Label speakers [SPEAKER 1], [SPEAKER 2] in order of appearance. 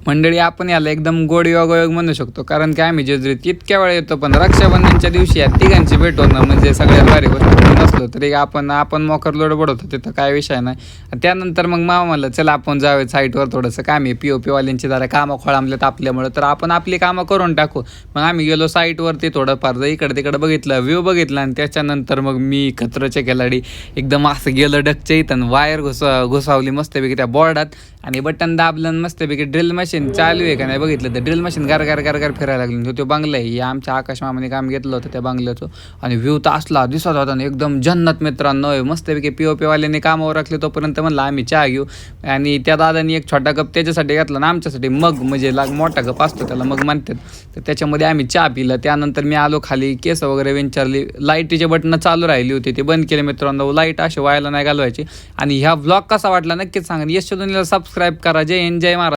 [SPEAKER 1] मंडळी आपण याला एकदम गोड योगायोग म्हणू शकतो, कारण की आम्ही जेजुरीत इतक्या वेळा येतो, पण रक्षाबंधनच्या दिवशी या तिघांची भेट होणं म्हणजे सगळ्यात भारी गोष्ट. नसलो तरी आपण मोकर लोड पडवतो, तिथं काय विषय नाही. त्यानंतर मग मामा म्हणलं चला आपण जाऊया साईटवर, थोडंसं काम आहे, POP वाल्यांची जरा कामं खोळांबलेत आपल्यामुळं, तर आपण आपली कामं करून टाकू. मग आम्ही गेलो साईटवरती, थोडंफार इकडं तिकडं बघितलं, व्ह्यू बघितला, आणि त्याच्यानंतर मग मी खतरोचे खिलाडी एकदम असं गेलं डकच्या इथं, वायर घुसावली मस्तपैकी त्या बोर्डात, आणि बटन दाबलं मस्तपैकी ड्रिल मशीन चालू आहे का नाही बघितलं तर ड्रिल मशीन गार फिरायला लागली. तो बंगला आहे, आमच्या आकाश मामाने काम घेतलं होतं त्या बंगल्याचं, आणि व्ह्यू तर असला दिसत होता ना एकदम जन्नत मित्रांनो. मस्तपैकी POP वाल्याने कामावर राखले, तोपर्यंत म्हणलं आम्ही चहा घेऊ, आणि त्या दादानी एक छोटा कप त्याच्यासाठी घेतला ना आमच्यासाठी मग, म्हणजे मोठा कप असतो त्याला मग म्हणतात, तर त्याच्यामध्ये आम्ही चहा पिलं. त्यानंतर मी आलो खाली, केस वगैरे विंचारली, लाईटीचे बटणं चालू राहिली होती ते बंद केले मित्रांनो, लाईट अशी व्हायला नाही घालवायची. आणि ह्या ब्लॉग कसा वाटला नक्कीच सांगा, यश सबस्क्राईब करा. जय हिंद, जय महाराज.